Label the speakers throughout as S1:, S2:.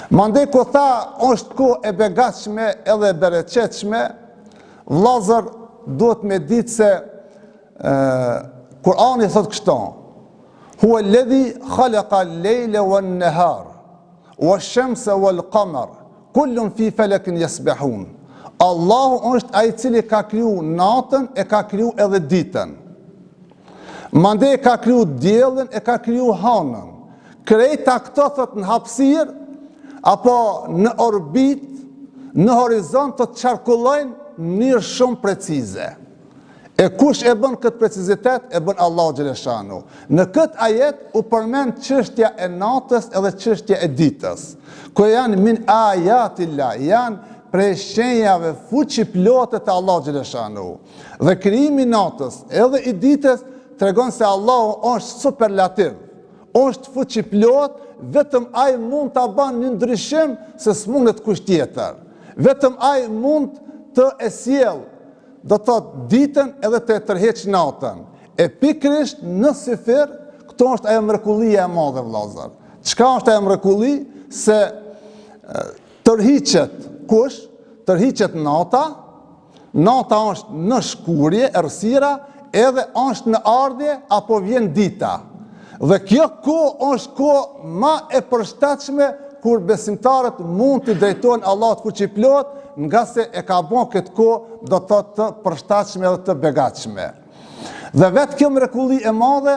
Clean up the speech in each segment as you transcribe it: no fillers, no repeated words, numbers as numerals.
S1: Mandej ku tha, është kohë e begatshme edhe e bereqetshme, vllazër duhet me ditë se Kurani thot kështu: Huwa alladhi khalaqa al-layla wan-nahar wash-shamsa wal-qamar kullun fi falakin yasbahun. Allahu është ai i cili ka kriju natën e ka kriju edhe ditën. Mandej ka kriju diellin e ka kriju hanën. Krejta këto thot në hapësirë apo në orbit, në horizont të qarkullojnë në mënyrë shumë precize. E kush e bën këtë precizitet, e bën Allahu xhaleshanu. Në këtë ajet u përmend çështja e natës edhe çështja e ditës, ku janë min ayatillah, janë prej shenjave fuqiplote të Allahu xhaleshanu. Dhe krijimi i natës edhe i ditës tregon se Allahu është superlativ, është fuqiplot, vetëm ai mund ta bën një ndryshim se s'mundet kush tjetër. Vetëm ai mund të e sjell, do të thotë ditën edhe të tërheq natën. E pikërisht në sifir, këto është ajo mrekullia e madhe vëllazër. Çka është ajo mrekulli? Se tërhiqet kush? Tërhiqet nata. Nata është në shkurje, errësira, edhe është në ardhje apo vjen dita. Dhe kjo kohë është kohë më e përshtatshme kur besimtarët mund të drejtojnë Allahut fuqiplot, nga se e ka bën këtë kohë do të thotë të përshtatshme dhe të begatshme. Dhe vetë kjo mrekulli e madhe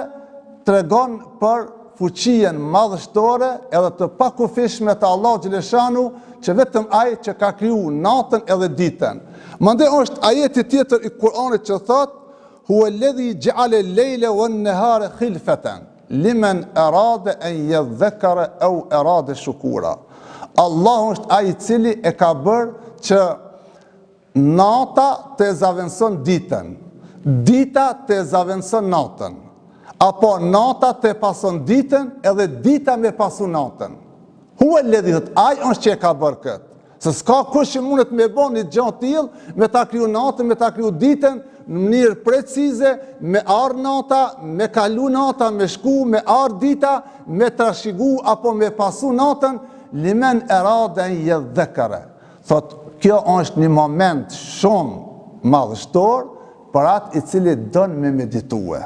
S1: tregon për fuqinë madhështore edhe të pakufishme të Allahut xhaleshanu, që vetëm ai që ka kriju natën edhe ditën. Mandej është ajeti tjetër i Kuranit që thotë: Huwa alladhi ja'ala al-layla wan-nahara khilfatan liman arada an yadhakkara aw arada shukura. Allahu është ai i cili e ka bërë që nata të zaventson ditën, dita të zaventson natën, apo nata të pason ditën edhe dita me pasu natën. Huwa alladhi, ai është që e ka bërë këtë. Se s'ka kush që mundet me bën një gjë të tillë, me ta kriju natën, me ta kriju ditën në mënyrë precize, me ardh nata, me kalu nata, me shku, me ardh dita, me trashëgu apo me pasu natën, limen erada an yadhakkara. Thot, kjo është një moment shumë madhështor për atë i cili don me meditue,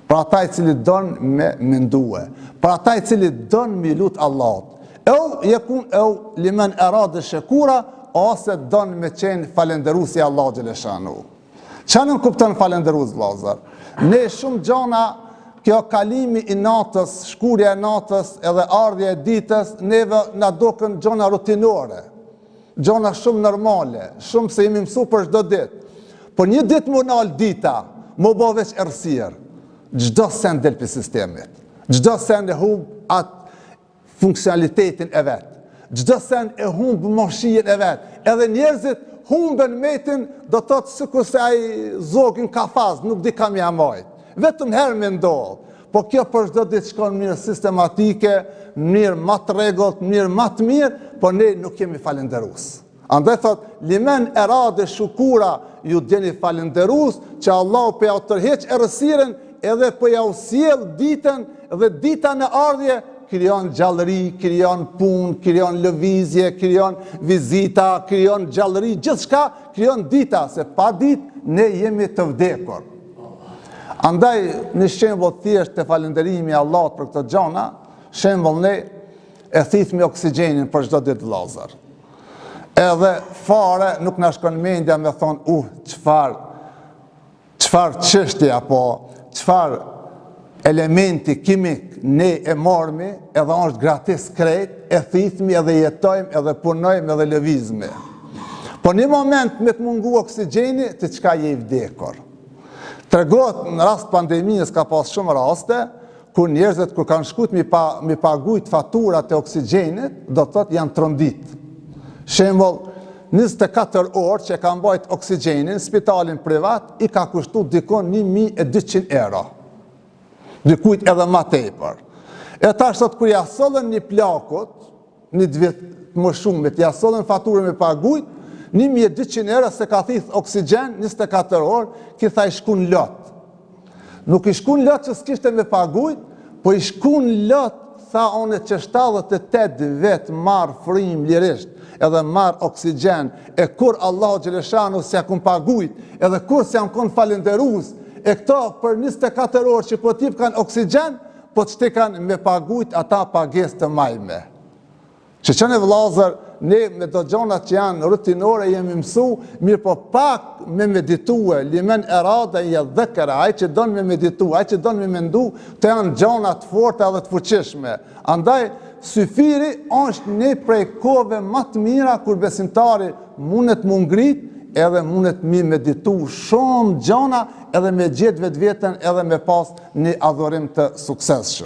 S1: për ata i cili don me mendue, për ata i cili don me lut Allahut. Limen erada shakura, ose don me qenë falenderues i Allahut xhaleshanu. Çfarë nuk kupton falenderues vëllazër? Ne shumë gjana, kjo kalimi i natës, shkurja e natës edhe ardhja e ditës, neve na duken gjona rutinore, gjona shumë normale, shumë se jemi mësuar për çdo ditë. Po një ditë më nal dita, më bë veç errësirë. Çdo sen del për sistemit, çdo sen e humb atë funksionalitetin e vet, çdo sen e humb moshijen e vet. Edhe njerëzit humben metin, do të thotë sikur se ai zogin kafaz, nuk di kam ja majt. Vetëm herë me ndodh. Po kjo për çdo ditë shkon në mënyrë sistematike, në mënyrë më të rregullt, në mënyrë më të mirë, po ne nuk jemi falënderues. Andaj thot, limen erade shukura, ju djeni falënderues që Allahu po ja tërheq errësirën edhe po ja sjell ditën dhe dita në ardhje krijon gjallëri, krijon punë, krijon lëvizje, krijon vizita, krijon gjallëri, gjithçka krijon dita, se pa ditë ne jemi të vdekur. Andaj në shembull thjesht të falënderimi i Allahut për këto gjëra, shembull ne e thithmi oksigjenin për çdo ditë vëllazër. Edhe fare nuk na shkon mendja me thonë, çfarë çështje apo çfarë elementi kimik ne e marrmi, edhe është gratis krejt, e thithmi edhe jetojmë, edhe punojmë, edhe lëvizmi. Po një moment me të mungu oksigjeni, të çka je i vdekur. Tregohet në rast pandemisë ka pas shumë raste, ku njerëzit kur kanë shkut mi pagujt faturat e oksigjenit, do të thotë janë trondit. Shembull, 24 orë që ka mbajt oksigjenin, spitalin privat, i ka kushtu dikon 1200 euro. Dikujt edhe ma tepër. E tash sot kur ja sollën një plakut, një vit më shumë, ja sollën faturën me pagujt, 1200 euro se ka thith oksigjen, 24 orë, ki tha i shkun lot. Nuk i shkun lot që s'kishte me pagujt, po i shkun lot, tha unë që 78 vetë marë frim lirisht, edhe marë oksigjen, e kur Allahu Gjeleshanu se kum pagujt, edhe kur se jam kon falenderus, e këto për 24 orë që po tip kanë oksigjen, po të shtikan me pagujt ata pages të majme. Që qënë e vllazër, ne me do gjonat që janë rutinore jemi mësu, mirë po pak me meditue, limen erada i dhekera, aj që donë me meditu, aj që donë me mendu, të janë gjonat forte dhe të fuqishme. Andaj, syfiri është një prej kove më të mira kur besimtari mundet më ngrit, edhe mundet mi meditu shumë gjona edhe me gjetë vetë vetën edhe me pas një adhurim të suksesshëm.